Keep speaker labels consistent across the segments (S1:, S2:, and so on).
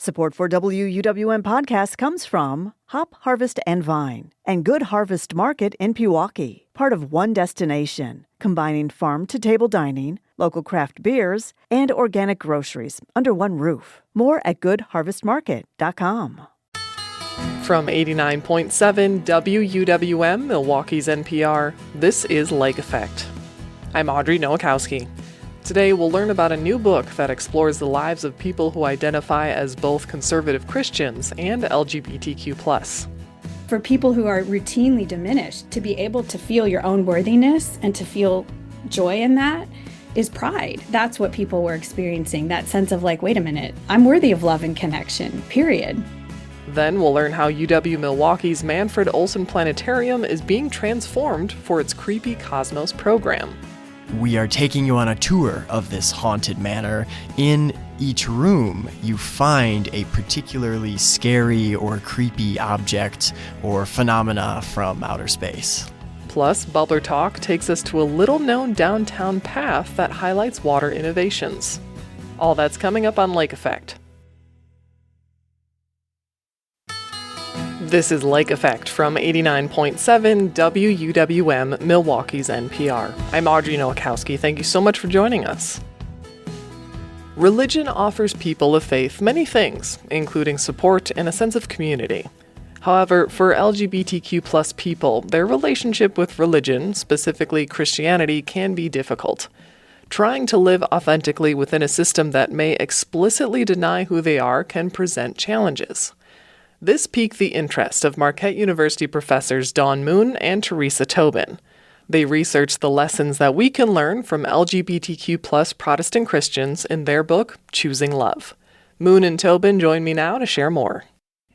S1: Support for WUWM podcast comes from Hop Harvest and Vine and Good Harvest Market in Pewaukee, part of One Destination, combining farm-to-table dining, local craft beers, and organic groceries under one roof. More at goodharvestmarket.com.
S2: From 89.7 WUWM, Milwaukee's NPR, this is Lake Effect. I'm Audrey Nowakowski. Today, we'll learn about a new book that explores the lives of people who identify as both conservative Christians and LGBTQ+.
S3: For people who are routinely diminished, to be able to feel your own worthiness and to feel joy in that is pride. That's what people were experiencing, that sense of like, wait a minute, I'm worthy of love and connection, period.
S2: Then we'll learn how UW-Milwaukee's Manfred Olson Planetarium is being transformed for its Creepy Cosmos program.
S4: We are taking you on a tour of this haunted manor. In each room, you find a particularly scary or creepy object or phenomena from outer space.
S2: Plus, Bubbler Talk takes us to a little-known downtown path that highlights water innovations. All that's coming up on Lake Effect. This is Lake Effect from 89.7 WUWM, Milwaukee's NPR. I'm Audrey Nowakowski. Thank you so much for joining us. Religion offers people of faith many things, including support and a sense of community. However, for LGBTQ+ people, their relationship with religion, specifically Christianity, can be difficult. Trying to live authentically within a system that may explicitly deny who they are can present challenges. This piqued the interest of Marquette University professors Dawn Moon and Teresa Tobin. They researched the lessons that we can learn from LGBTQ+ Protestant Christians in their book, Choosing Love. Moon and Tobin join me now to share more.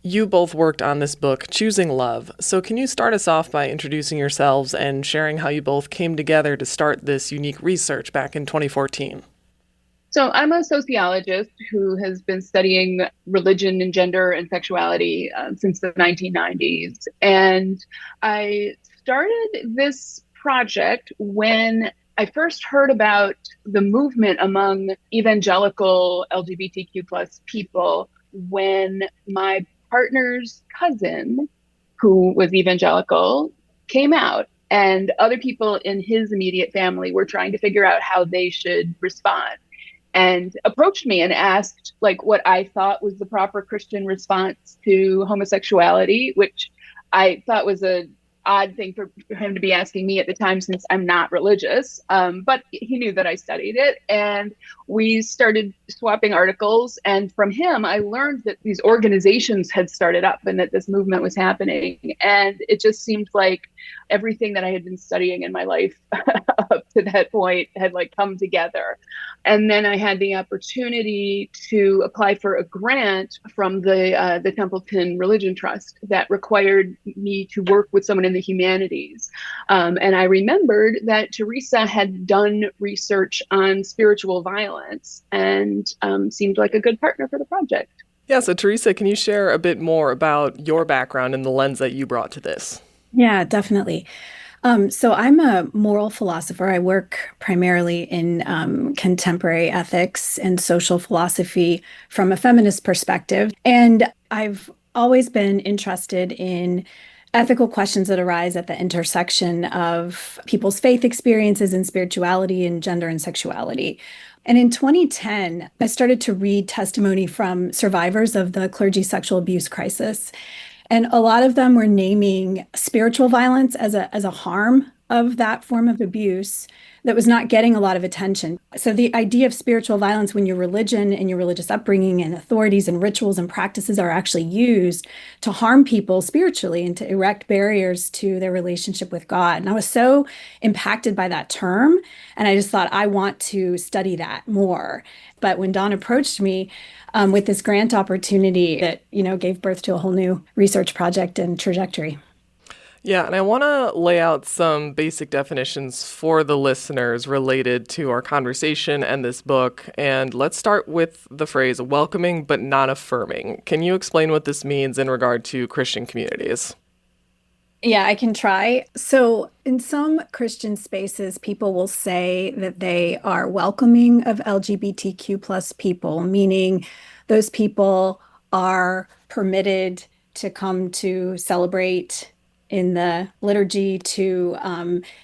S2: You both worked on this book, Choosing Love, so can you start us off by introducing yourselves and sharing how you both came together to start this unique research back in 2014?
S5: So I'm a sociologist who has been studying religion and gender and sexuality since the 1990s. And I started this project when I first heard about the movement among evangelical LGBTQ plus people when my partner's cousin, who was evangelical, came out. And other people in his immediate family were trying to figure out how they should respond, and approached me and asked like what I thought was the proper Christian response to homosexuality, which I thought was a odd thing for him to be asking me at the time since I'm not religious. But he knew that I studied it, and we started swapping articles. And from him, I learned that these organizations had started up and that this movement was happening. And it just seemed like everything that I had been studying in my life up to that point had like come together. And then I had the opportunity to apply for a grant from the Templeton Religion Trust that required me to work with someone in the humanities. And I remembered that Teresa had done research on spiritual violence and seemed like a good partner for the project.
S2: Yeah, so Teresa, can you share a bit more about your background and the lens that you brought to this?
S3: Yeah, definitely. So I'm a moral philosopher. I work primarily in contemporary ethics and social philosophy from a feminist perspective. And I've always been interested in ethical questions that arise at the intersection of people's faith experiences and spirituality and gender and sexuality. And in 2010, I started to read testimony from survivors of the clergy sexual abuse crisis. And a lot of them were naming spiritual violence as a harm of that form of abuse that was not getting a lot of attention. So the idea of spiritual violence when your religion and your religious upbringing and authorities and rituals and practices are actually used to harm people spiritually and to erect barriers to their relationship with God. And I was so impacted by that term. And I just thought, I want to study that more. But when Dawn approached me with this grant opportunity that, gave birth to a whole new research project and trajectory.
S2: Yeah, and I want to lay out some basic definitions for the listeners related to our conversation and this book. And let's start with the phrase welcoming but not affirming. Can you explain what this means in regard to Christian communities?
S3: Yeah, I can try. So in some Christian spaces, people will say that they are welcoming of LGBTQ plus people, meaning those people are permitted to come to celebrate in the liturgy, to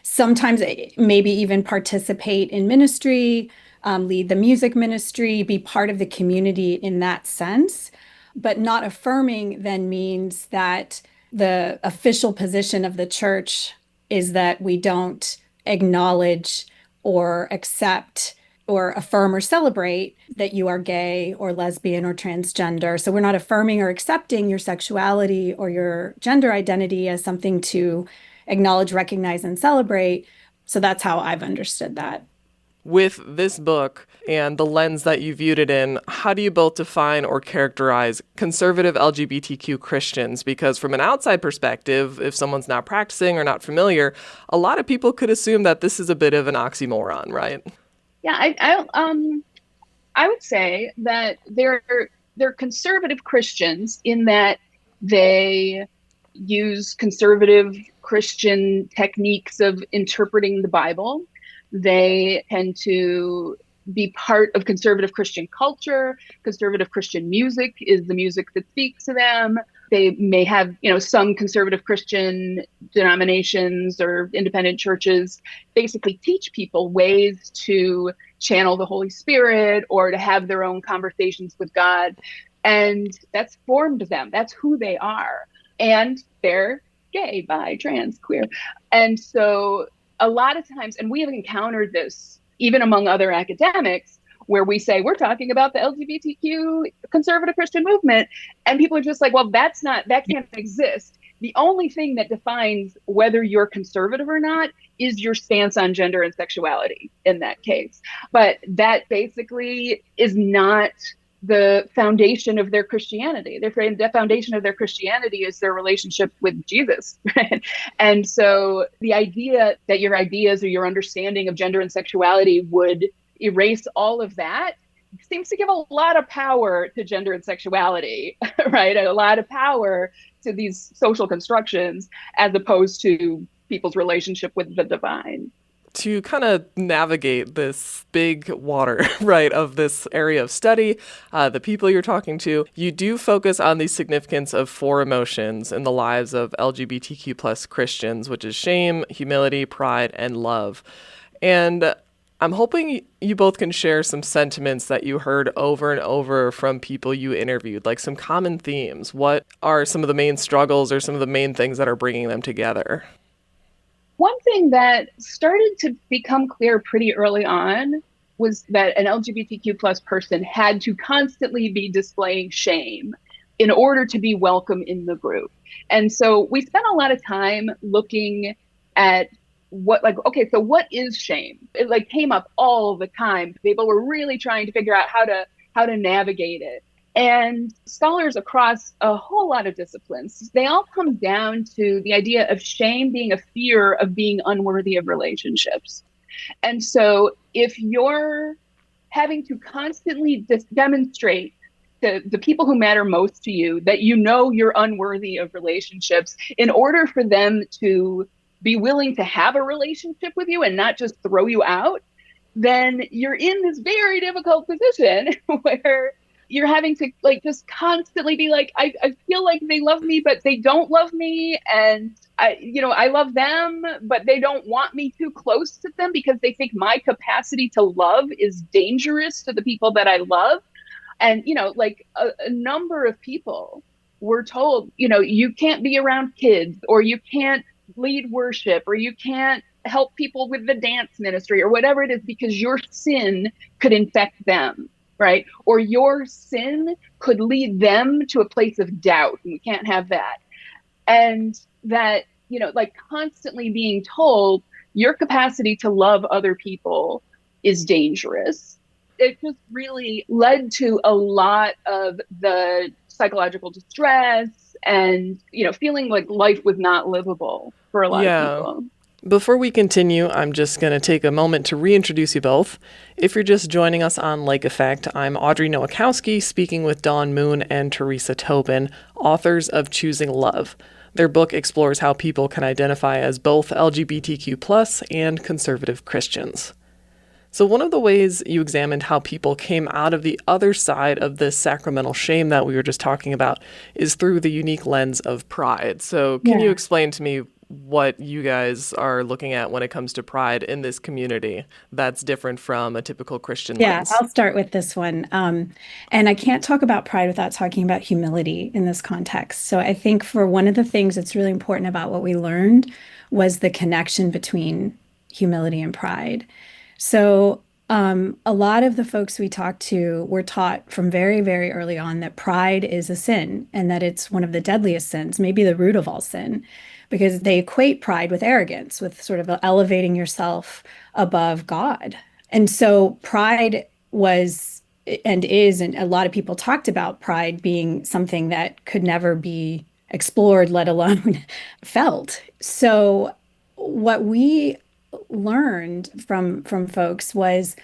S3: sometimes maybe even participate in ministry, lead the music ministry, be part of the community in that sense. But not affirming then means that the official position of the church is that we don't acknowledge or accept or affirm or celebrate that you are gay or lesbian or transgender. So we're not affirming or accepting your sexuality or your gender identity as something to acknowledge, recognize, and celebrate. So that's how I've understood that.
S2: With this book and the lens that you viewed it in, how do you both define or characterize conservative LGBTQ Christians? Because from an outside perspective, if someone's not practicing or not familiar, a lot of people could assume that this is a bit of an oxymoron, right?
S5: Yeah, I would say that they're conservative Christians in that they use conservative Christian techniques of interpreting the Bible. They tend to be part of conservative Christian culture. Conservative Christian music is the music that speaks to them. They may have, some conservative Christian denominations or independent churches basically teach people ways to channel the Holy Spirit or to have their own conversations with God. And that's formed them. That's who they are. And they're gay, bi, trans, queer. And so a lot of times, and we have encountered this even among other academics, where we say, we're talking about the LGBTQ conservative Christian movement. And people are just like, well, that can't exist. The only thing that defines whether you're conservative or not is your stance on gender and sexuality in that case. But that basically is not the foundation of their Christianity. The foundation of their Christianity is their relationship with Jesus. Right? And so the idea that your ideas or your understanding of gender and sexuality would erase all of that seems to give a lot of power to gender and sexuality, right? And a lot of power to these social constructions as opposed to people's relationship with the divine.
S2: To kind of navigate this big water, right, of this area of study, the people you're talking to, you do focus on the significance of 4 emotions in the lives of LGBTQ plus Christians, which is shame, humility, pride, and love. And I'm hoping you both can share some sentiments that you heard over and over from people you interviewed, like some common themes. What are some of the main struggles or some of the main things that are bringing them together?
S5: One thing that started to become clear pretty early on was that an LGBTQ plus person had to constantly be displaying shame in order to be welcome in the group. And so we spent a lot of time looking at what is shame? It came up all the time. People were really trying to figure out how to navigate it. And scholars across a whole lot of disciplines, they all come down to the idea of shame being a fear of being unworthy of relationships. And so if you're having to constantly demonstrate to the people who matter most to you that you're unworthy of relationships in order for them to be willing to have a relationship with you and not just throw you out, then you're in this very difficult position where you're having to just constantly be like, I feel like they love me, but they don't love me. And I love them, but they don't want me too close to them because they think my capacity to love is dangerous to the people that I love. And, a number of people were told, you can't be around kids, or you can't lead worship, or you can't help people with the dance ministry or whatever it is, because your sin could infect them. Right? Or your sin could lead them to a place of doubt, and we can't have that. And that, constantly being told your capacity to love other people is dangerous. It just really led to a lot of the psychological distress and, feeling like life was not livable for a lot of people.
S2: Before we continue, I'm just going to take a moment to reintroduce you both. If you're just joining us on Lake Effect, I'm Audrey Nowakowski, speaking with Dawn Moon and Teresa Tobin, authors of Choosing Love. Their book explores how people can identify as both LGBTQ+ and conservative Christians. So one of the ways you examined how people came out of the other side of this sacramental shame that we were just talking about is through the unique lens of pride. So can you explain to me what you guys are looking at when it comes to pride in this community that's different from a typical Christian lens?
S3: I'll start with this one. And I can't talk about pride without talking about humility in this context. So I think for one of the things that's really important about what we learned was the connection between humility and pride. So a lot of the folks we talked to were taught from very, very early on that pride is a sin and that it's one of the deadliest sins, maybe the root of all sin, because they equate pride with arrogance, with sort of elevating yourself above God. And so pride was and is, and a lot of people talked about pride being something that could never be explored, let alone felt. So what we learned from folks was,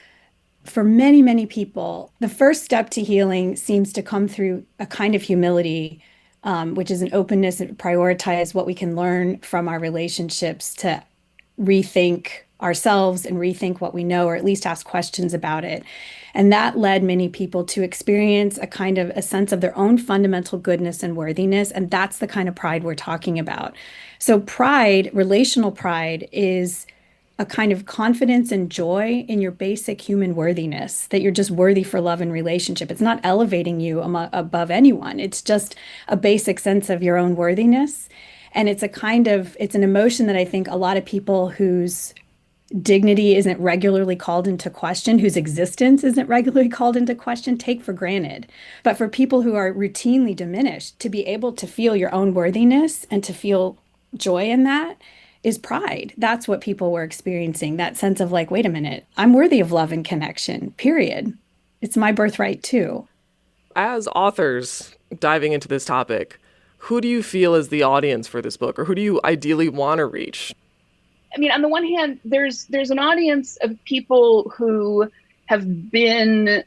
S3: for many, many people, the first step to healing seems to come through a kind of humility, which is an openness and prioritize what we can learn from our relationships to rethink ourselves and rethink what we know, or at least ask questions about it. And that led many people to experience a kind of a sense of their own fundamental goodness and worthiness. And that's the kind of pride we're talking about. So pride, relational pride, is a kind of confidence and joy in your basic human worthiness, that you're just worthy for love and relationship. It's not elevating you above anyone. It's just a basic sense of your own worthiness. And it's an emotion that I think a lot of people whose dignity isn't regularly called into question, whose existence isn't regularly called into question, take for granted. But for people who are routinely diminished, to be able to feel your own worthiness and to feel joy in that is pride. That's what people were experiencing, that sense of like, wait a minute, I'm worthy of love and connection, period. It's my birthright too.
S2: As authors diving into this topic, who do you feel is the audience for this book, or who do you ideally want to reach?
S5: I mean, on the one hand, there's an audience of people who have been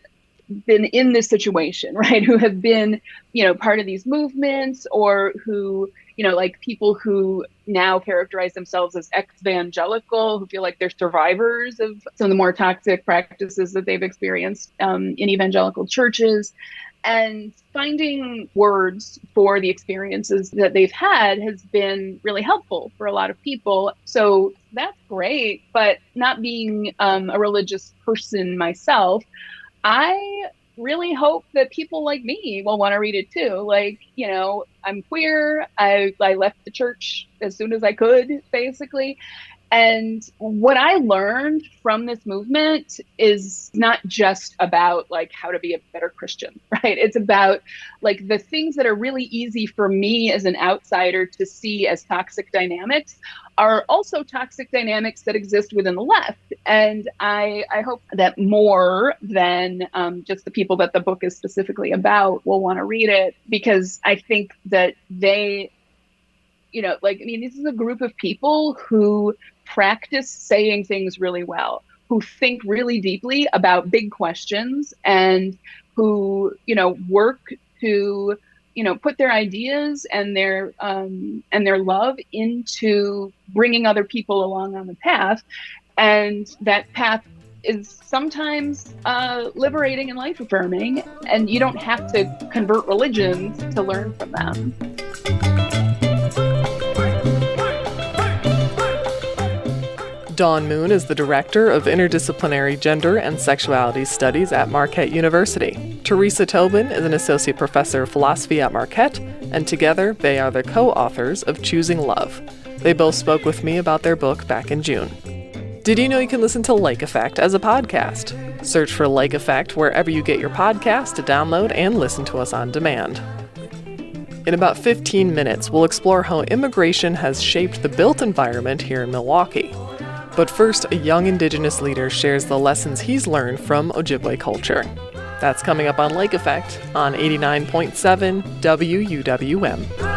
S5: in this situation, right? Who have been, part of these movements, or who, like people who now characterize themselves as ex-evangelical, who feel like they're survivors of some of the more toxic practices that they've experienced in evangelical churches. And finding words for the experiences that they've had has been really helpful for a lot of people. So that's great. But not being a religious person myself, I really hope that people like me will want to read it too. Like, I'm queer. I left the church as soon as I could, basically. And what I learned from this movement is not just about like how to be a better Christian, right? It's about like the things that are really easy for me as an outsider to see as toxic dynamics are also toxic dynamics that exist within the left. And I hope that more than just the people that the book is specifically about will want to read it, because I think that they, this is a group of people who practice saying things really well, who think really deeply about big questions, and who, work to, put their ideas and their love into bringing other people along on the path. And that path is sometimes liberating and life affirming, and you don't have to convert religions to learn from them.
S2: Dawn Moon is the Director of Interdisciplinary Gender and Sexuality Studies at Marquette University. Teresa Tobin is an Associate Professor of Philosophy at Marquette, and together they are the co-authors of Choosing Love. They both spoke with me about their book back in June. Did you know you can listen to Like Effect as a podcast? Search for Like Effect wherever you get your podcast to download and listen to us on demand. In about 15 minutes, we'll explore how immigration has shaped the built environment here in Milwaukee. But first, a young Indigenous leader shares the lessons he's learned from Ojibwe culture. That's coming up on Lake Effect on 89.7 WUWM.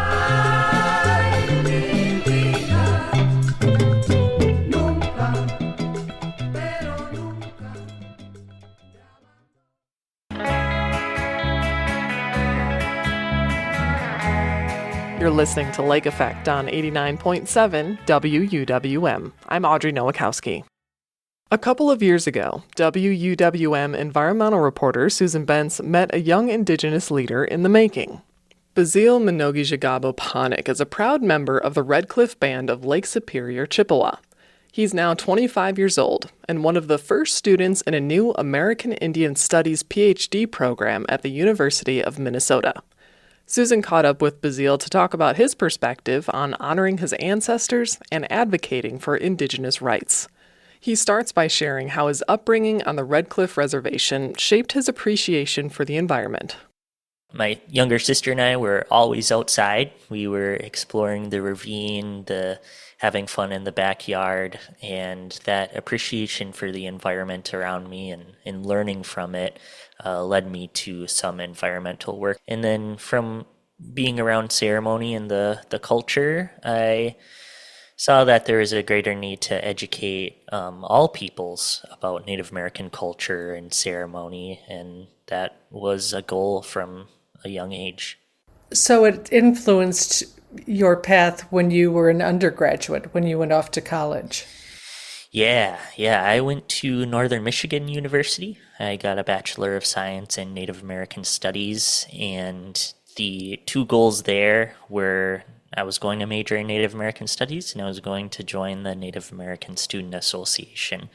S2: You're listening to Lake Effect on 89.7 WUWM. I'm Audrey Nowakowski. A couple of years ago, WUWM environmental reporter Susan Bentz met a young Indigenous leader in the making. Bazil Minogi-Jagabo Panik is a proud member of the Red Cliff Band of Lake Superior, Chippewa. He's now 25 years old and one of the first students in a new American Indian Studies PhD program at the University of Minnesota. Susan caught up with Bazil to talk about his perspective on honoring his ancestors and advocating for Indigenous rights. He starts by sharing how his upbringing on the Red Cliff Reservation shaped his appreciation for the environment.
S6: My younger sister and I were always outside. We were exploring the ravine, having fun in the backyard, and that appreciation for the environment around me and learning from it led me to some environmental work. And then from being around ceremony and the culture, I saw that there is a greater need to educate all peoples about Native American culture and ceremony, and that was a goal from a young age.
S7: So it influenced your path when you were an undergraduate, when you went off to college?
S6: Yeah. I went to Northern Michigan University. I got a Bachelor of Science in Native American Studies, and the two goals there were I was going to major in Native American Studies, and I was going to join the Native American Student Association.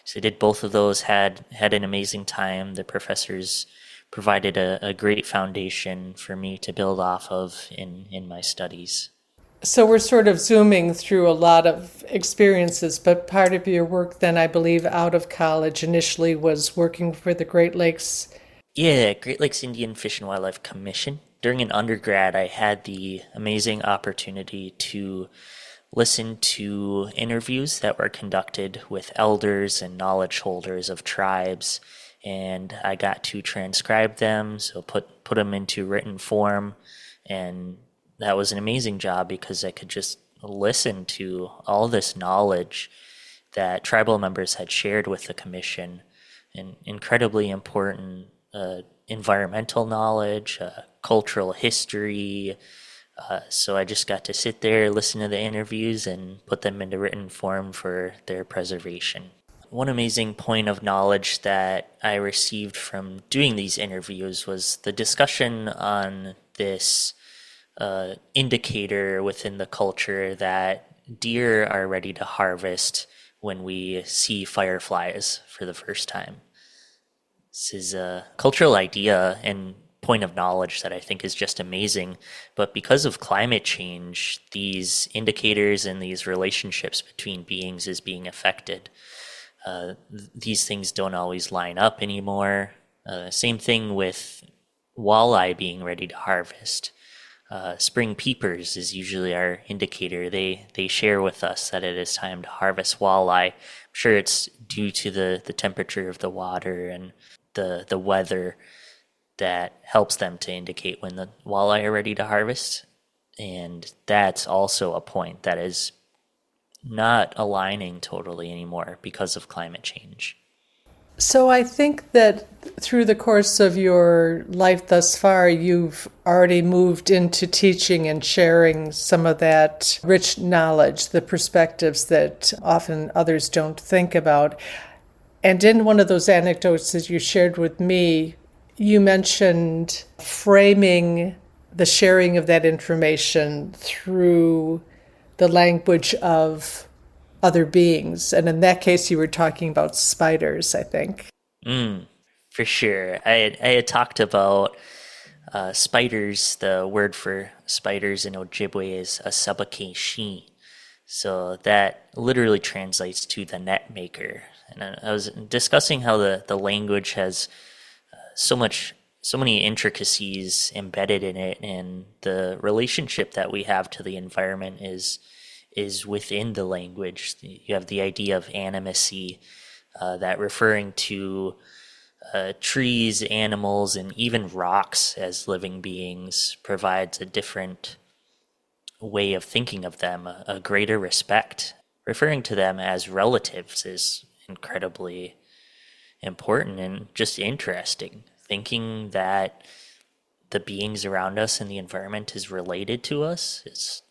S6: So I did both of those, had an amazing time. The professors provided a great foundation for me to build off of in my studies.
S7: So we're sort of zooming through a lot of experiences, but part of your work then, I believe, out of college initially was working for the Great Lakes.
S6: Yeah, Great Lakes Indian Fish and Wildlife Commission. During an undergrad, I had the amazing opportunity to listen to interviews that were conducted with elders and knowledge holders of tribes, and I got to transcribe them, so put them into written form, and that was an amazing job because I could just listen to all this knowledge that tribal members had shared with the commission, and incredibly important environmental knowledge, cultural history. So I just got to sit there, listen to the interviews, and put them into written form for their preservation. One amazing point of knowledge that I received from doing these interviews was the discussion on this indicator within the culture that deer are ready to harvest when we see fireflies for the first time. This is a cultural idea and point of knowledge that I think is just amazing, but because of climate change, these indicators and these relationships between beings is being affected. These things don't always line up anymore. Same thing with walleye being ready to harvest. Spring peepers is usually our indicator. They share with us that it is time to harvest walleye. I'm sure it's due to the temperature of the water and the weather that helps them to indicate when the walleye are ready to harvest. And that's also a point that is not aligning totally anymore because of climate change.
S7: So I think that through the course of your life thus far, you've already moved into teaching and sharing some of that rich knowledge, the perspectives that often others don't think about. And in one of those anecdotes that you shared with me, you mentioned framing the sharing of that information through the language of other beings. And in that case, you were talking about spiders, I think.
S6: For sure. I had talked about spiders. The word for spiders in Ojibwe is asabake-shi. So that literally translates to the net maker. And I was discussing how the language has so many intricacies embedded in it, and the relationship that we have to the environment is within the language. You have the idea of animacy, that referring to trees, animals, and even rocks as living beings provides a different way of thinking of them, a greater respect. Referring to them as relatives is incredibly important and just interesting. Thinking that the beings around us and the environment is related to us, it's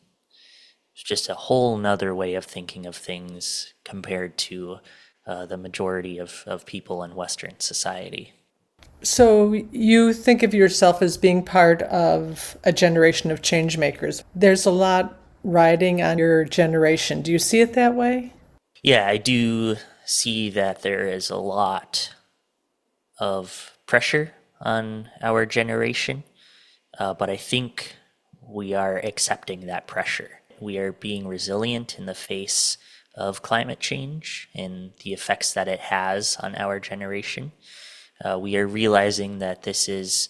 S6: just a whole nother way of thinking of things compared to the majority of people in Western society.
S7: So you think of yourself as being part of a generation of change makers. There's a lot riding on your generation. Do you see it that way?
S6: Yeah, I do see that there is a lot of pressure on our generation, but I think we are accepting that pressure. We are being resilient in the face of climate change and the effects that it has on our generation. We are realizing that this is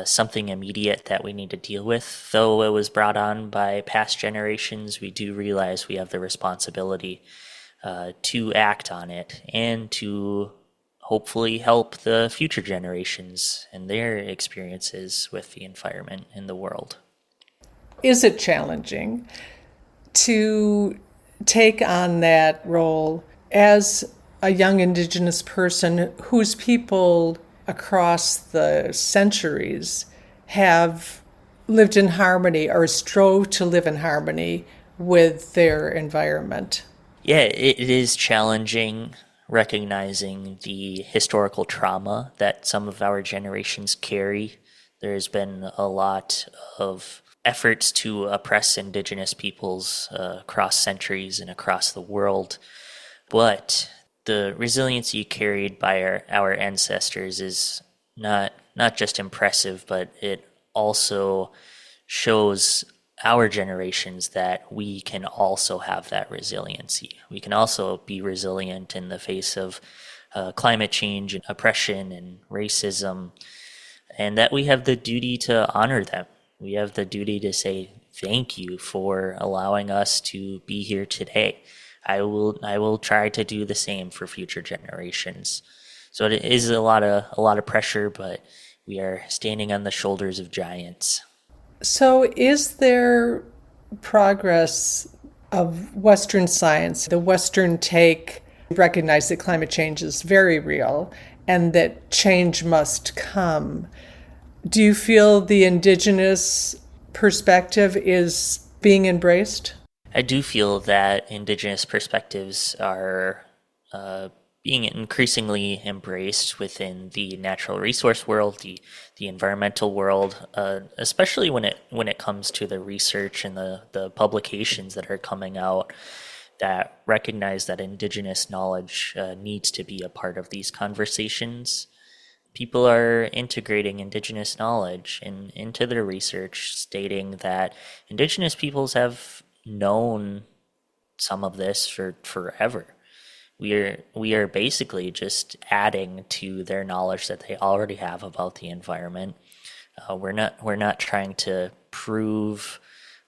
S6: something immediate that we need to deal with. Though it was brought on by past generations, we do realize we have the responsibility to act on it and to hopefully help the future generations and their experiences with the environment and the world.
S7: Is it challenging to take on that role as a young Indigenous person whose people across the centuries have lived in harmony or strove to live in harmony with their environment?
S6: Yeah, it is challenging recognizing the historical trauma that some of our generations carry. There's been a lot of efforts to oppress Indigenous peoples across centuries and across the world, but the resiliency carried by our ancestors is not just impressive, but it also shows our generations that we can also have that resiliency. We can also be resilient in the face of climate change and oppression and racism, and that we have the duty to honor them. We have the duty to say thank you for allowing us to be here today. I will try to do the same for future generations. So it is a lot of pressure, but we are standing on the shoulders of giants.
S7: So is there progress of Western science, the Western take, recognize that climate change is very real and that change must come? Do you feel the Indigenous perspective is being embraced?
S6: I do feel that Indigenous perspectives are being increasingly embraced within the natural resource world, the environmental world, especially when it comes to the research and the publications that are coming out that recognize that Indigenous knowledge needs to be a part of these conversations. People are integrating Indigenous knowledge into their research, stating that Indigenous peoples have known some of this for forever. We are basically just adding to their knowledge that they already have about the environment. We're not trying to prove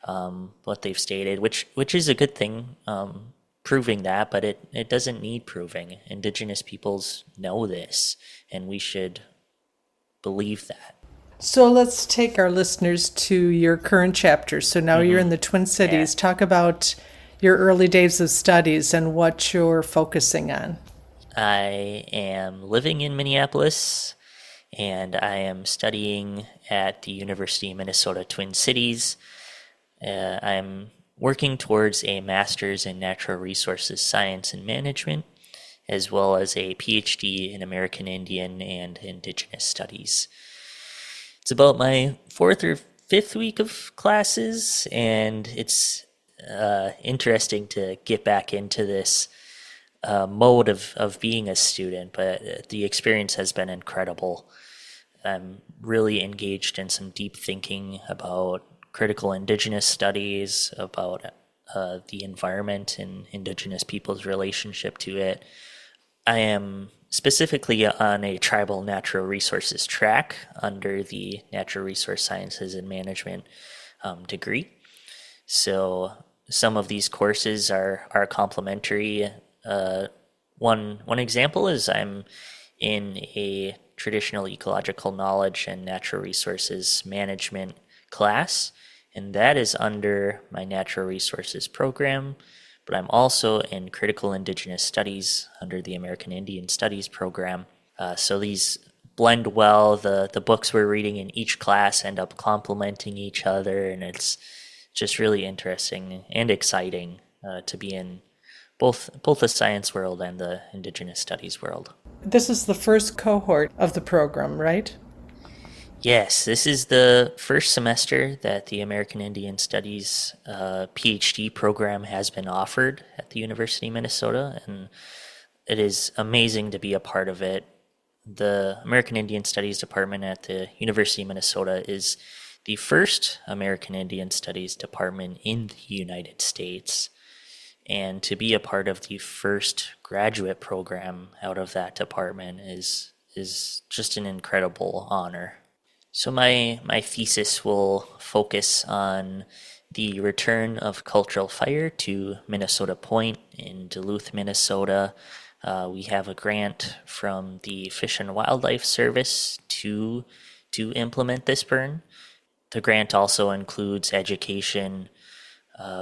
S6: what they've stated, which is a good thing, proving that, but it doesn't need proving. Indigenous peoples know this, and we should believe that.
S7: So let's take our listeners to your current chapter. So now you're in the Twin Cities.
S6: Yeah.
S7: Talk about your early days of studies and what you're focusing on.
S6: I am living in Minneapolis, and I am studying at the University of Minnesota Twin Cities. I'm working towards a master's in natural resources science and management, as well as a PhD in American Indian and Indigenous studies. It's about my 4th or 5th week of classes, and it's interesting to get back into this mode of being a student, but the experience has been incredible. I'm really engaged in some deep thinking about critical Indigenous studies, about the environment and Indigenous people's relationship to it. I am specifically on a tribal natural resources track under the Natural Resource Sciences and Management degree. So some of these courses are complementary. One example is I'm in a traditional ecological knowledge and natural resources management class, and that is under my natural resources program. But I'm also in critical Indigenous studies under the American Indian Studies program. So these blend well. The books we're reading in each class end up complementing each other, and it's just really interesting and exciting to be in both the science world and the Indigenous studies world.
S7: This is the first cohort of the program, right?
S6: Yes, this is the first semester that the American Indian Studies PhD program has been offered at the University of Minnesota, and it is amazing to be a part of it. The American Indian Studies department at the University of Minnesota is the first American Indian Studies department in the United States, and to be a part of the first graduate program out of that department is just an incredible honor. So my thesis will focus on the return of cultural fire to Minnesota Point in Duluth, Minnesota. We have a grant from the Fish and Wildlife Service to implement this burn. The grant also includes education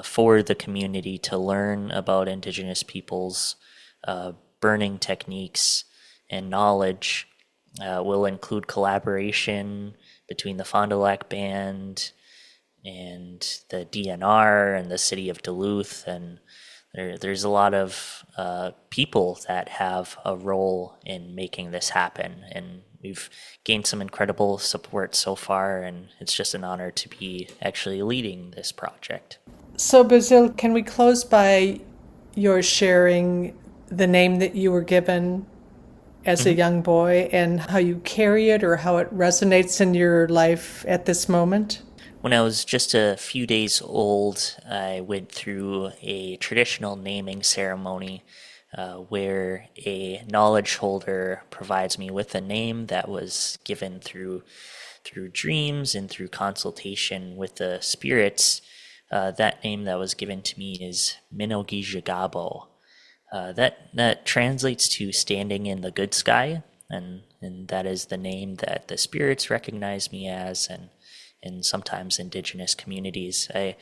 S6: for the community to learn about Indigenous peoples, burning techniques, and knowledge. Will include collaboration between the Fond du Lac Band and the DNR and the city of Duluth, and there's a lot of people that have a role in making this happen, and we've gained some incredible support so far, and it's just an honor to be actually leading this project.
S7: So, Basile, can we close by your sharing the name that you were given as a young boy and how you carry it or how it resonates in your life at this moment?
S6: When I was just a few days old, I went through a traditional naming ceremony where a knowledge holder provides me with a name that was given through dreams and through consultation with the spirits. That name that was given to me is Minogijagabo. That translates to standing in the good sky, and that is the name that the spirits recognize me as, and sometimes Indigenous communities. I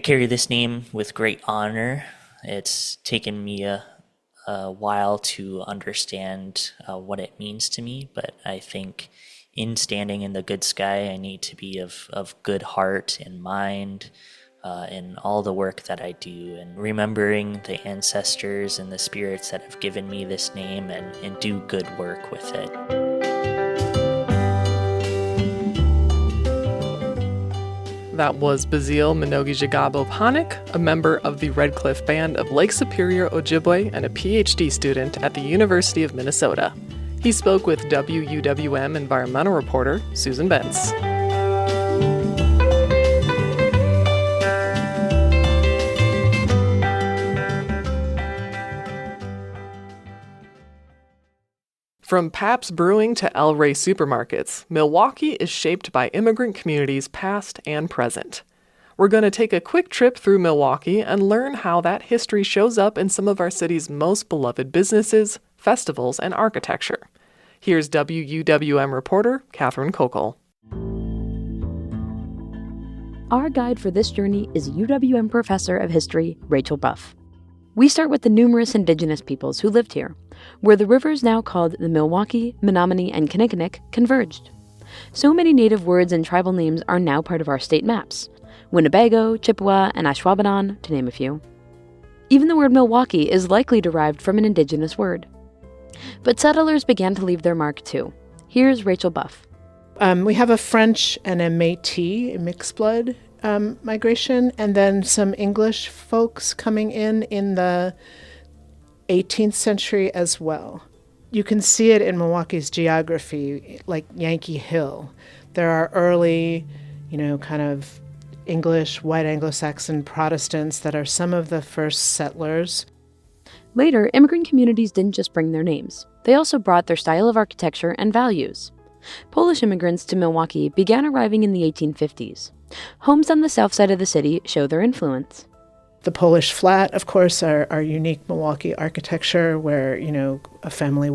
S6: carry this name with great honor. It's taken me a while to understand what it means to me, but I think in standing in the good sky, I need to be of good heart and mind in all the work that I do, and remembering the ancestors and the spirits that have given me this name, and do good work with it.
S2: That was Basile Minogijagabo Panik, a member of the Red Cliff Band of Lake Superior, Ojibwe, and a PhD student at the University of Minnesota. He spoke with WUWM environmental reporter Susan Bentz. From Pabst Brewing to El Rey supermarkets, Milwaukee is shaped by immigrant communities past and present. We're going to take a quick trip through Milwaukee and learn how that history shows up in some of our city's most beloved businesses, festivals, and architecture. Here's WUWM reporter Catherine Kokel.
S8: Our guide for this journey is UWM professor of history Rachel Buff. We start with the numerous Indigenous peoples who lived here, where the rivers now called the Milwaukee, Menominee, and Kinnickinnick converged. So many native words and tribal names are now part of our state maps: Winnebago, Chippewa, and Ashwaubenon, to name a few. Even the word Milwaukee is likely derived from an Indigenous word. But settlers began to leave their mark too. Here's Rachel Buff.
S9: We have a French and a Métis, a mixed blood migration, and then some English folks coming in the 18th century as well. You can see it in Milwaukee's geography, like Yankee Hill. There are early, kind of English, white Anglo-Saxon Protestants that are some of the first settlers.
S8: Later, immigrant communities didn't just bring their names. They also brought their style of architecture and values. Polish immigrants to Milwaukee began arriving in the 1850s. Homes on the south side of the city show their influence.
S9: The Polish flat, of course, are unique Milwaukee architecture where, a family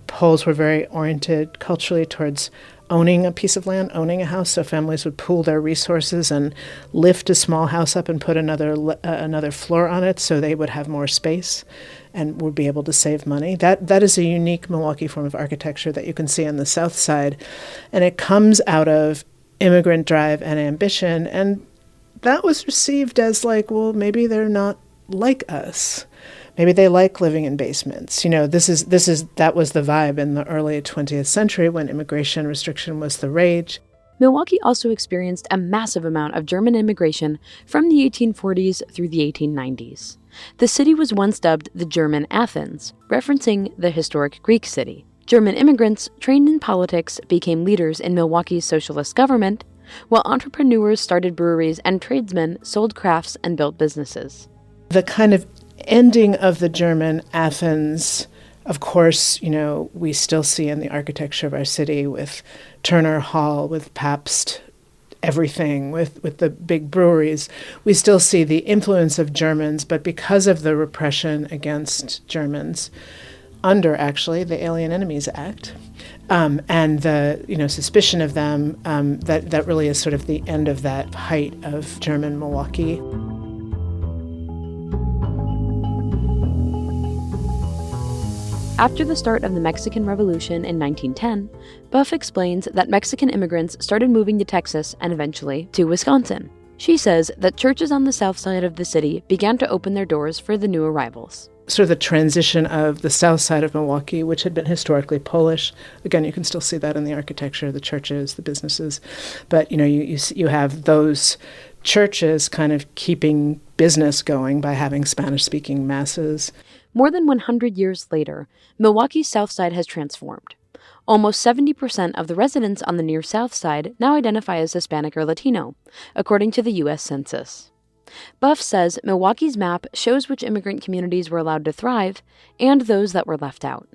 S9: Poles were very oriented culturally towards owning a piece of land, owning a house. So families would pool their resources and lift a small house up and put another floor on it so they would have more space and would be able to save money. That is a unique Milwaukee form of architecture that you can see on the south side. And it comes out of immigrant drive and ambition. And that was received as maybe they're not like us. Maybe they like living in basements. That was the vibe in the early 20th century when immigration restriction was the rage.
S8: Milwaukee also experienced a massive amount of German immigration from the 1840s through the 1890s. The city was once dubbed the German Athens, referencing the historic Greek city. German immigrants trained in politics became leaders in Milwaukee's socialist government, while entrepreneurs started breweries and tradesmen sold crafts and built businesses.
S9: The kind of ending of the German Athens, of course, we still see in the architecture of our city with Turner Hall, with Pabst, everything, with the big breweries. We still see the influence of Germans, but because of the repression against Germans, under actually the Alien Enemies Act, and the suspicion of them, that really is sort of the end of that height of German Milwaukee.
S8: After the start of the Mexican Revolution in 1910, Buff explains that Mexican immigrants started moving to Texas and eventually to Wisconsin. She says that churches on the south side of the city began to open their doors for the new arrivals.
S9: Sort of the transition of the south side of Milwaukee, which had been historically Polish. Again, you can still see that in the architecture, the churches, the businesses. But, you have those churches kind of keeping business going by having Spanish-speaking masses.
S8: More than 100 years later, Milwaukee's south side has transformed. Almost 70% of the residents on the near south side now identify as Hispanic or Latino, according to the U.S. Census. Buff says Milwaukee's map shows which immigrant communities were allowed to thrive and those that were left out.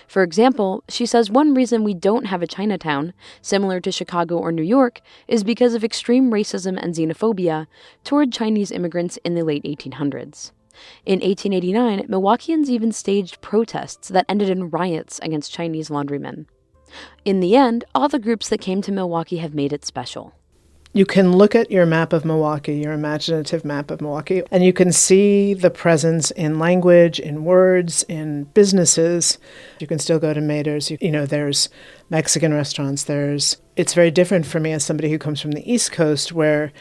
S8: For example, she says one reason we don't have a Chinatown, similar to Chicago or New York, is because of extreme racism and xenophobia toward Chinese immigrants in the late 1800s. In 1889, Milwaukeeans even staged protests that ended in riots against Chinese laundrymen. In the end, all the groups that came to Milwaukee have made it special.
S9: You can look at your map of Milwaukee, your imaginative map of Milwaukee, and you can see the presence in language, in words, in businesses. You can still go to Mader's. There's Mexican restaurants. It's very different for me as somebody who comes from the East Coast where,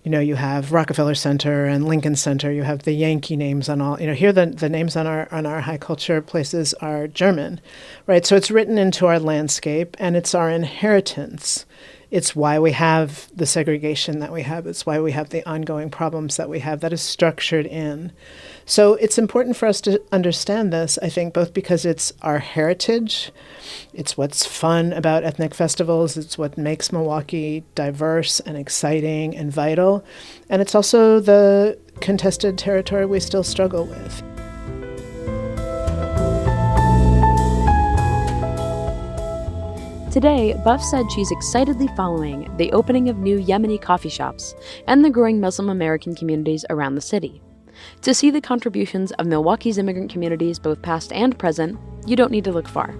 S9: you have Rockefeller Center and Lincoln Center. You have the Yankee names on all, here the names on our high culture places are German, right? So it's written into our landscape and it's our inheritance. It's why we have the segregation that we have. It's why we have the ongoing problems that we have that is structured in. So it's important for us to understand this, I think, both because it's our heritage, it's what's fun about ethnic festivals, it's what makes Milwaukee diverse and exciting and vital, and it's also the contested territory we still struggle with.
S8: Today, Buff said she's excitedly following the opening of new Yemeni coffee shops and the growing Muslim American communities around the city. To see the contributions of Milwaukee's immigrant communities, both past and present, you don't need to look far.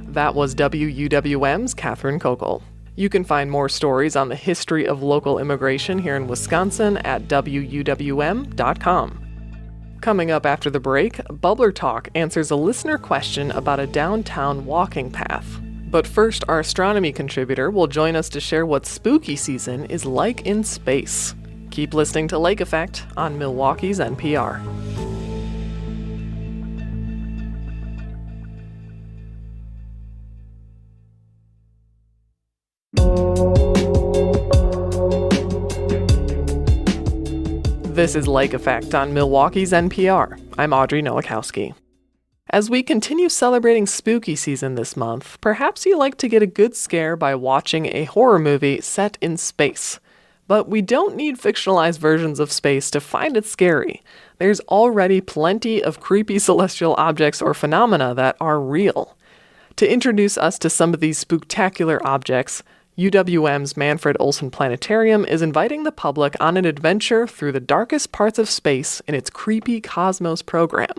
S2: That was WUWM's Catherine Kokel. You can find more stories on the history of local immigration here in Wisconsin at WUWM.com. Coming up after the break, Bubbler Talk answers a listener question about a downtown walking path. But first, our astronomy contributor will join us to share what spooky season is like in space. Keep listening to Lake Effect on Milwaukee's NPR. This is Lake Effect on Milwaukee's NPR. I'm Audrey Nowakowski. As we continue celebrating spooky season this month, perhaps you like to get a good scare by watching a horror movie set in space. But we don't need fictionalized versions of space to find it scary. There's already plenty of creepy celestial objects or phenomena that are real. To introduce us to some of these spooktacular objects, UWM's Manfred Olson Planetarium is inviting the public on an adventure through the darkest parts of space in its Creepy Cosmos program.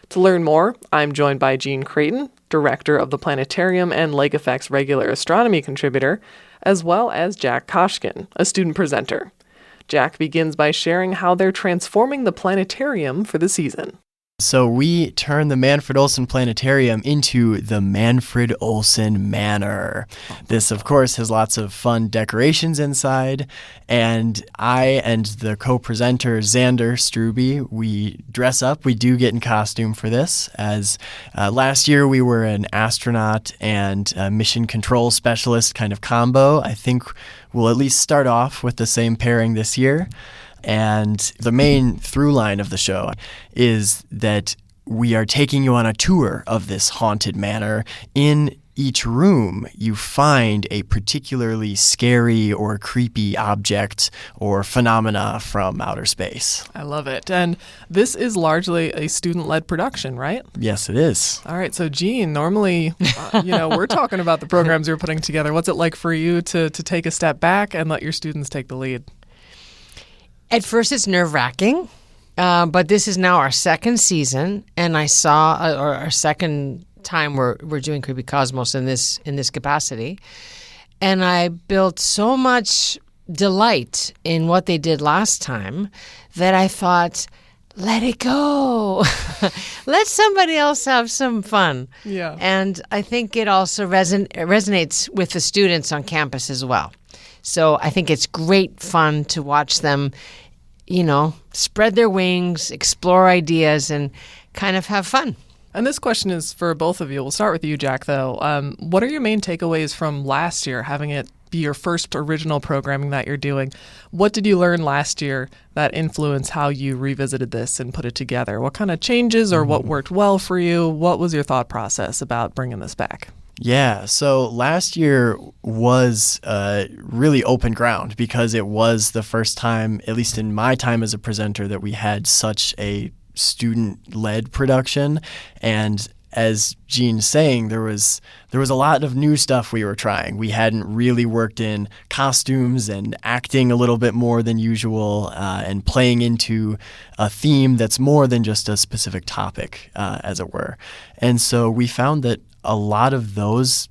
S2: To learn more, I'm joined by Jean Creighton, director of the Planetarium and Lake Effect's regular astronomy contributor, as well as Jack Koshkin, a student presenter. Jack begins by sharing how they're transforming the planetarium for the season.
S4: So we turn the Manfred Olson Planetarium into the Manfred Olson Manor. This, of course, has lots of fun decorations inside, and I and the co-presenter, Xander Struby, we dress up. We do get in costume for this, as last year we were an astronaut and a mission control specialist kind of combo. I think we'll at least start off with the same pairing this year. And the main through line of the show is that we are taking you on a tour of this haunted manor. In each room, you find a particularly scary or creepy object or phenomena from outer space.
S2: I love it. And this is largely a student-led production, right?
S4: Yes, it is.
S2: All right. So, Jean, normally, we're talking about the programs you're putting together. What's it like for you to take a step back and let your students take the lead?
S10: At first, it's nerve-wracking, but this is now our second season, and I saw, or our second time we're doing Creepy Cosmos in this capacity, and I built so much delight in what they did last time that I thought, let it go. Let somebody else have some fun.
S2: Yeah.
S10: And I think it also resonates with the students on campus as well. So I think it's great fun to watch them, spread their wings, explore ideas, and kind of have fun.
S2: And this question is for both of you. We'll start with you, Jack, though. What are your main takeaways from last year, having it be your first original programming that you're doing? What did you learn last year that influenced how you revisited this and put it together? What kind of changes or what worked well for you? What was your thought process about bringing this back?
S4: Yeah, so last year was really open ground because it was the first time, at least in my time as a presenter, that we had such a student-led production. And as Jean's saying, there was a lot of new stuff we were trying. We hadn't really worked in costumes and acting a little bit more than usual, and playing into a theme that's more than just a specific topic, as it were. And so we found that a lot of those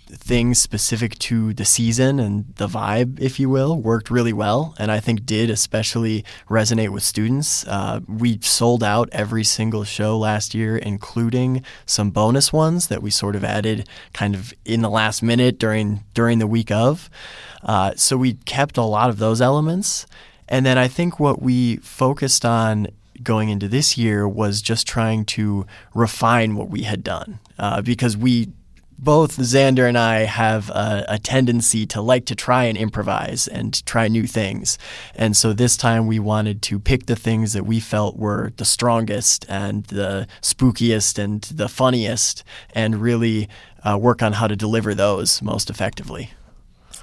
S4: things specific to the season and the vibe, if you will, worked really well, and I think did especially resonate with students. We sold out every single show last year, including some bonus ones that we sort of added kind of in the last minute during the week of. So we kept a lot of those elements. And then I think what we focused on going into this year was just trying to refine what we had done, because both Xander and I have a tendency to like to try and improvise and try new things. And so this time we wanted to pick the things that we felt were the strongest and the spookiest and the funniest, and really work on how to deliver those most effectively.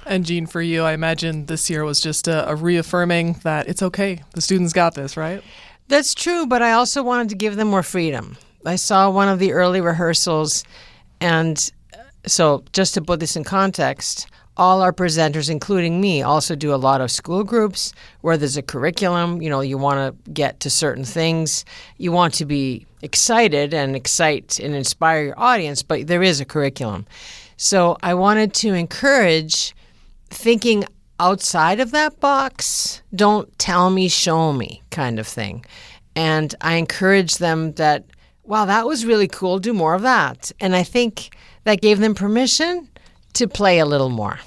S2: And Jean, for you, I imagine this year was just a reaffirming that it's okay. The students got this, right?
S10: That's true, but I also wanted to give them more freedom. I saw one of the early rehearsals, and so just to put this in context, all our presenters, including me, also do a lot of school groups where there's a curriculum. You want to get to certain things. You want to be excited and excite and inspire your audience, but there is a curriculum. So I wanted to encourage thinking outside of that box. Don't tell me, show me kind of thing. And I encourage them that, wow, that was really cool. Do more of that. And I think that gave them permission to play a little more.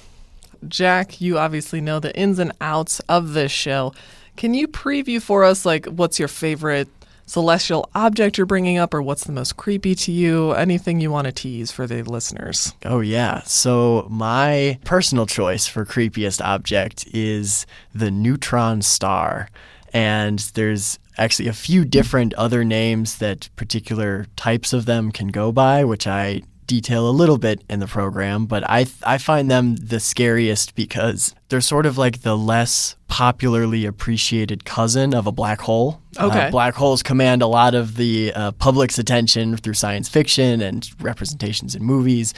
S2: Jack, you obviously know the ins and outs of this show. Can you preview for us, what's your favorite celestial object you're bringing up, or what's the most creepy to you? Anything you want to tease for the listeners?
S4: Oh, yeah. So my personal choice for creepiest object is the neutron star. And there's actually a few different other names that particular types of them can go by, which I detail a little bit in the program, but I find them the scariest because they're sort of like the less popularly appreciated cousin of a black hole.
S2: Okay.
S4: Black holes command a lot of the public's attention through science fiction and representations in movies,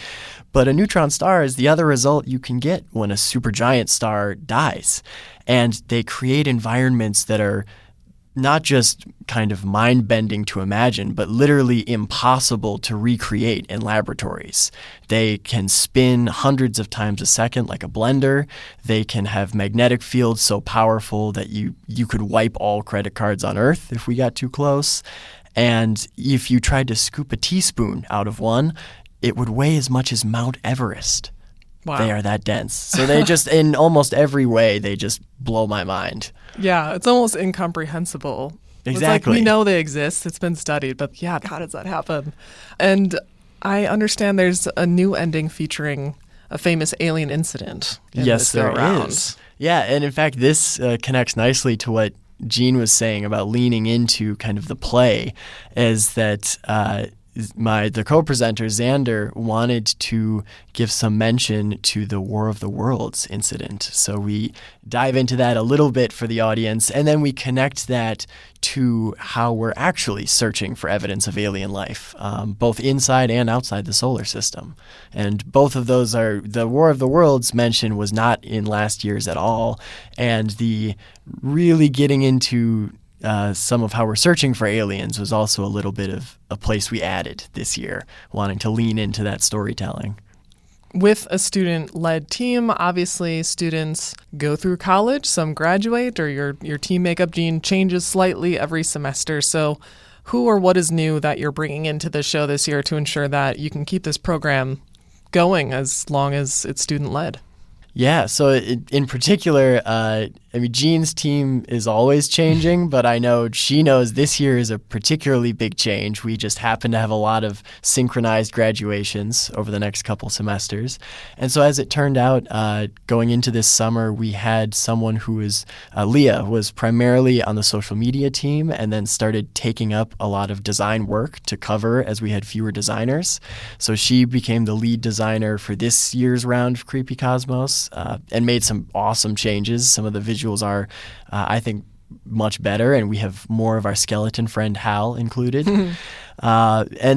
S4: but a neutron star is the other result you can get when a supergiant star dies. And they create environments that are not just kind of mind-bending to imagine, but literally impossible to recreate in laboratories. They can spin hundreds of times a second like a blender. They can have magnetic fields so powerful that you could wipe all credit cards on Earth if we got too close. And if you tried to scoop a teaspoon out of one, it would weigh as much as Mount Everest.
S2: Wow.
S4: They are that dense. So they just, in almost every way, they just blow my mind.
S2: Yeah, it's almost incomprehensible.
S4: Exactly.
S2: It's like we know they exist. It's been studied, but yeah, how does that happen? And I understand there's a new ending featuring a famous alien incident.
S4: Yes, there is. Yeah, and in fact, this connects nicely to what Jean was saying about leaning into kind of the play, is that the co-presenter, Xander, wanted to give some mention to the War of the Worlds incident. So we dive into that a little bit for the audience, and then we connect that to how we're actually searching for evidence of alien life, both inside and outside the solar system. And both of those are, the War of the Worlds mention was not in last year's at all, and the really getting into some of how we're searching for aliens was also a little bit of a place we added this year, wanting to lean into that storytelling.
S2: With a student-led team, obviously students go through college, some graduate, or your team makeup, Jean, changes slightly every semester. So who or what is new that you're bringing into the show this year to ensure that you can keep this program going as long as it's student-led?
S4: Yeah, so in particular, Jean's team is always changing, but I know she knows this year is a particularly big change. We just happen to have a lot of synchronized graduations over the next couple semesters. And so as it turned out, going into this summer, we had someone who was, Leah, was primarily on the social media team and then started taking up a lot of design work to cover as we had fewer designers. So she became the lead designer for this year's round of Creepy Cosmos. And made some awesome changes. Some of the visuals are, I think, much better, and we have more of our skeleton friend Hal included. And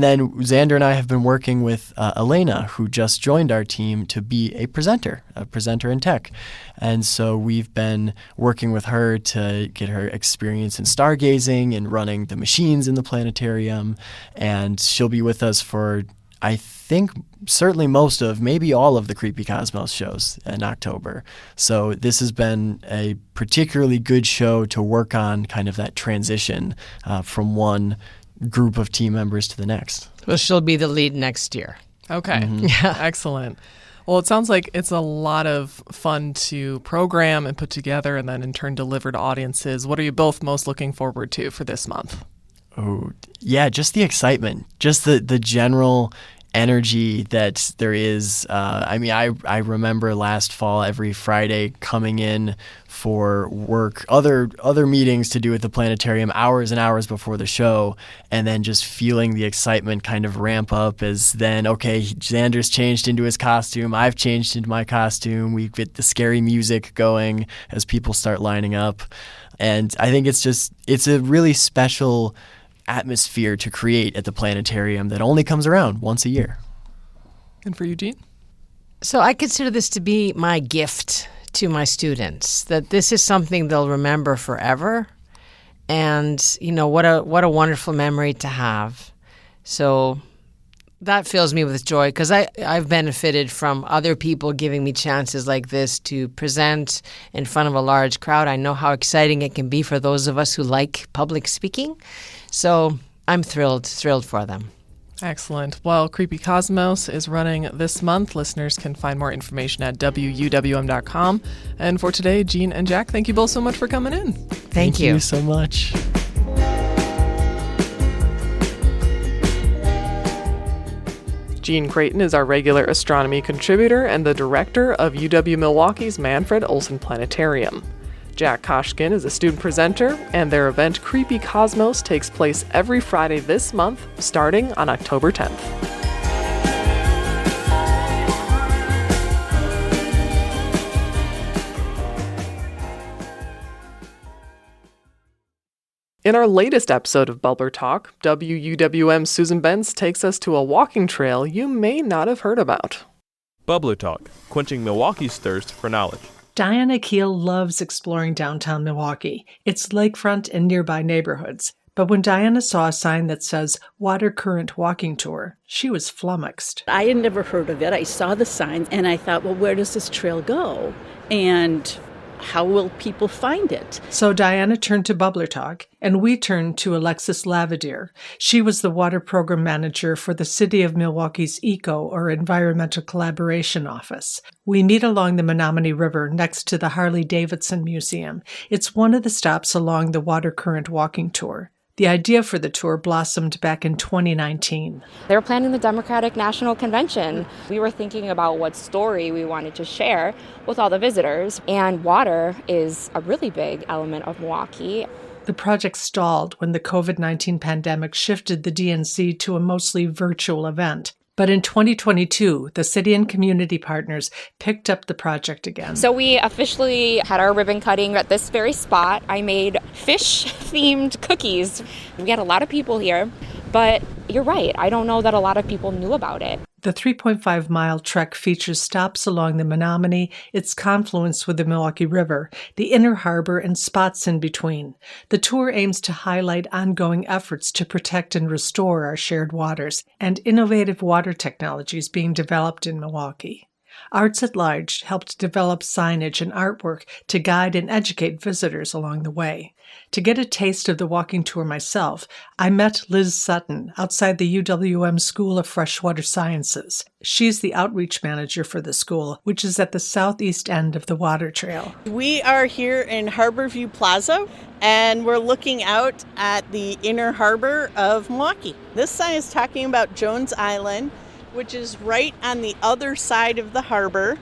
S4: then Xander and I have been working with Elena, who just joined our team, to be a presenter in tech. And so we've been working with her to get her experience in stargazing and running the machines in the planetarium. And she'll be with us for, I think, certainly most of, maybe all of the Creepy Cosmos shows in October. So this has been a particularly good show to work on, kind of that transition from one group of team members to the next.
S10: Well, she'll be the lead next year.
S2: Okay.
S10: Mm-hmm. Yeah.
S2: Excellent. Well, it sounds like it's a lot of fun to program and put together and then in turn deliver to audiences. What are you both most looking forward to for this month?
S4: Oh, yeah, just the excitement, just the general energy that there is. I remember last fall, every Friday coming in for work, other meetings to do at the planetarium hours and hours before the show, and then just feeling the excitement kind of ramp up as then, okay, Xander's changed into his costume, I've changed into my costume, we get the scary music going as people start lining up. And I think it's a really special atmosphere to create at the planetarium that only comes around once a year.
S2: And for you, Jean?
S10: So I consider this to be my gift to my students, that this is something they'll remember forever. And, what a wonderful memory to have. So that fills me with joy because I've benefited from other people giving me chances like this to present in front of a large crowd. I know how exciting it can be for those of us who like public speaking. So I'm thrilled for them.
S2: Excellent. Well, Creepy Cosmos is running this month. Listeners can find more information at WUWM.com. And for today, Jean and Jack, thank you both so much for coming in.
S10: Thank you.
S4: Thank you so much.
S2: Jean Creighton is our regular astronomy contributor and the director of UW-Milwaukee's Manfred Olson Planetarium. Jack Koshkin is a student presenter, and their event Creepy Cosmos takes place every Friday this month, starting on October 10th. In our latest episode of Bubbler Talk, WUWM's Susan Benz takes us to a walking trail you may not have heard about.
S11: Bubbler Talk, quenching Milwaukee's thirst for knowledge.
S12: Diana Keel loves exploring downtown Milwaukee, its lakefront and nearby neighborhoods. But when Diana saw a sign that says Water Current Walking Tour, she was flummoxed.
S13: I had never heard of it. I saw the sign and I thought, well, where does this trail go? And how will people find it?
S12: So Diana turned to Bubbler Talk, and we turned to Alexis Lavadier. She was the water program manager for the City of Milwaukee's ECO, or Environmental Collaboration Office. We meet along the Menominee River next to the Harley-Davidson Museum. It's one of the stops along the Water Current walking tour. The idea for the tour blossomed back in 2019.
S14: They were planning the Democratic National Convention. We were thinking about what story we wanted to share with all the visitors, and water is a really big element of Milwaukee.
S12: The project stalled when the COVID-19 pandemic shifted the DNC to a mostly virtual event. But in 2022, the city and community partners picked up the project again.
S14: So we officially had our ribbon cutting at this very spot. I made fish-themed cookies. We had a lot of people here, but you're right. I don't know that a lot of people knew about it.
S12: The 3.5-mile trek features stops along the Menominee, its confluence with the Milwaukee River, the Inner Harbor, and spots in between. The tour aims to highlight ongoing efforts to protect and restore our shared waters and innovative water technologies being developed in Milwaukee. Arts at Large helped develop signage and artwork to guide and educate visitors along the way. To get a taste of the walking tour myself, I met Liz Sutton outside the UWM School of Freshwater Sciences. She's the outreach manager for the school, which is at the southeast end of the water trail.
S13: We are here in Harborview Plaza, and we're looking out at the inner harbor of Milwaukee. This sign is talking about Jones Island, which is right on the other side of the harbor.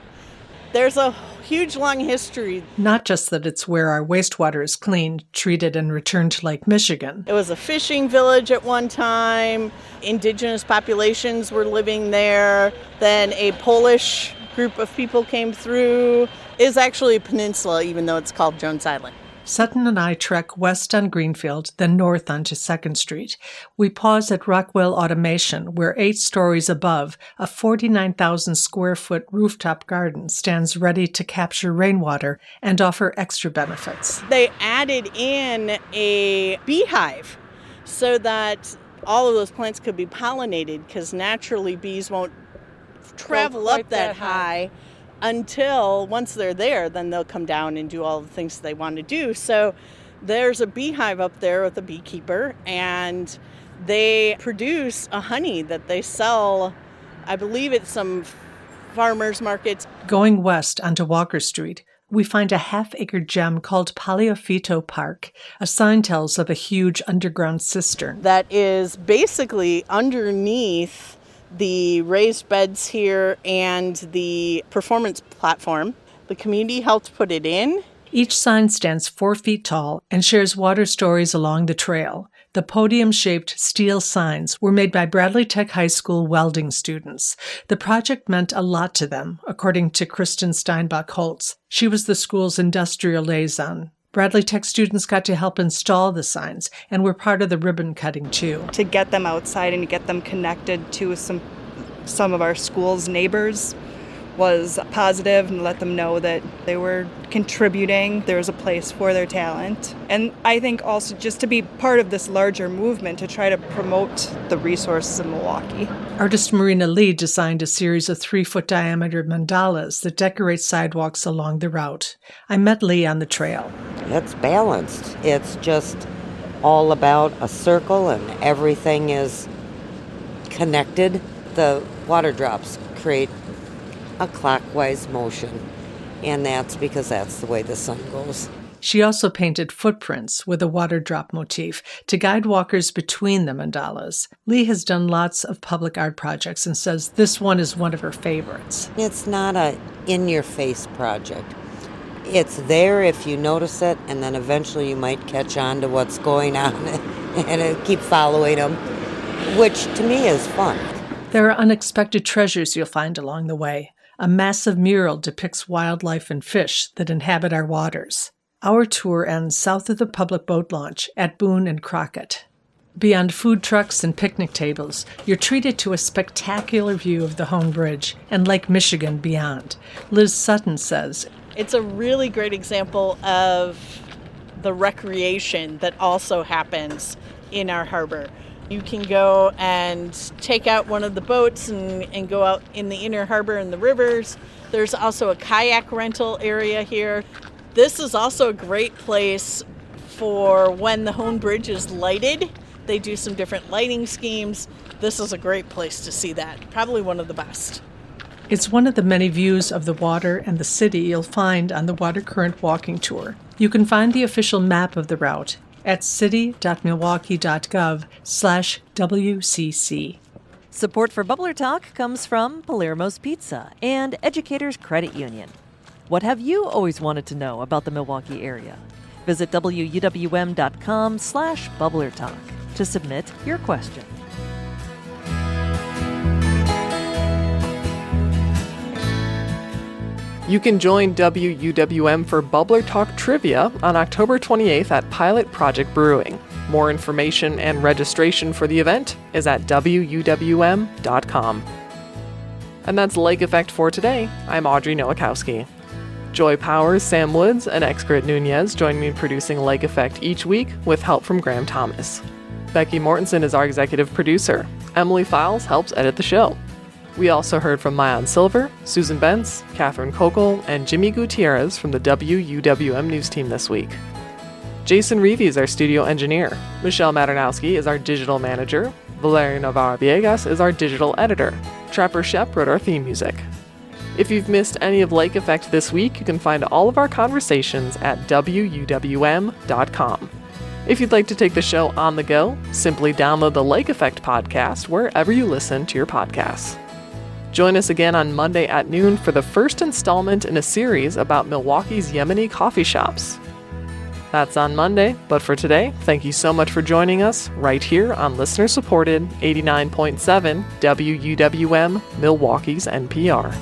S13: There's a huge long history.
S12: Not just that it's where our wastewater is cleaned, treated, and returned to Lake Michigan.
S13: It was a fishing village at one time. Indigenous populations were living there. Then a Polish group of people came through. It's actually a peninsula, even though it's called Jones Island.
S12: Sutton and I trek west on Greenfield, then north onto 2nd Street. We pause at Rockwell Automation, where 8 stories above, a 49,000-square-foot rooftop garden stands ready to capture rainwater and offer extra benefits.
S13: They added in a beehive so that all of those plants could be pollinated, because naturally bees won't travel up that high. Until once they're there, then they'll come down and do all the things they want to do. So there's a beehive up there with a beekeeper, and they produce a honey that they sell, I believe, at some farmers markets.
S12: Going west onto Walker Street, we find a half-acre gem called Paleofito Park. A sign tells of a huge underground cistern
S13: that is basically underneath the raised beds here and the performance platform. The community helped put it in.
S12: Each sign stands 4 feet tall and shares water stories along the trail. The podium-shaped steel signs were made by Bradley Tech High School welding students. The project meant a lot to them, according to Kristen Steinbach-Holtz. She was the school's industrial liaison. Bradley Tech students got to help install the signs and were part of the ribbon cutting too.
S15: To get them outside and get them connected to some of our school's neighbors was positive, and let them know that they were contributing. There was a place for their talent. And I think also just to be part of this larger movement to try to promote the resources in Milwaukee.
S12: Artist Marina Lee designed a series of 3-foot diameter mandalas that decorate sidewalks along the route. I met Lee on the trail.
S16: It's balanced. It's just all about a circle and everything is connected. The water drops create a clockwise motion, and that's because that's the way the sun goes.
S12: She also painted footprints with a water drop motif to guide walkers between the mandalas. Lee has done lots of public art projects and says this one is one of her favorites.
S16: It's not a in-your-face project. It's there if you notice it, and then eventually you might catch on to what's going on and keep following them, which to me is fun.
S12: There are unexpected treasures you'll find along the way. A massive mural depicts wildlife and fish that inhabit our waters. Our tour ends south of the public boat launch at Boone and Crockett. Beyond food trucks and picnic tables, you're treated to a spectacular view of the Home Bridge and Lake Michigan beyond. Liz Sutton says,
S13: it's a really great example of the recreation that also happens in our harbor. You can go and take out one of the boats and go out in the inner harbor and the rivers. There's also a kayak rental area here. This is also a great place for when the Hoan Bridge is lighted. They do some different lighting schemes. This is a great place to see that. Probably one of the best.
S12: It's one of the many views of the water and the city you'll find on the Water Current Walking Tour. You can find the official map of the route at city.milwaukee.gov/WCC.
S17: Support for Bubbler Talk comes from Palermo's Pizza and Educators Credit Union. What have you always wanted to know about the Milwaukee area? Visit wuwm.com/bubblertalk to submit your question.
S2: You can join WUWM for Bubbler Talk Trivia on October 28th at Pilot Project Brewing. More information and registration for the event is at wuwm.com. And that's Lake Effect for today. I'm Audrey Nowakowski. Joy Powers, Sam Woods, and Excrit Nunez join me in producing Lake Effect each week with help from Graham Thomas. Becky Mortensen is our executive producer. Emily Files helps edit the show. We also heard from Mayan Silver, Susan Bentz, Catherine Kokel, and Jimmy Gutierrez from the WUWM News team this week. Jason Reevy is our studio engineer. Michelle Maternowski is our digital manager. Valeria Navarro Villegas is our digital editor. Trapper Shep wrote our theme music. If you've missed any of Lake Effect this week, you can find all of our conversations at wuwm.com. If you'd like to take the show on the go, simply download the Lake Effect podcast wherever you listen to your podcasts. Join us again on Monday at noon for the first installment in a series about Milwaukee's Yemeni coffee shops. That's on Monday, but for today, thank you so much for joining us right here on listener-supported 89.7 WUWM, Milwaukee's NPR.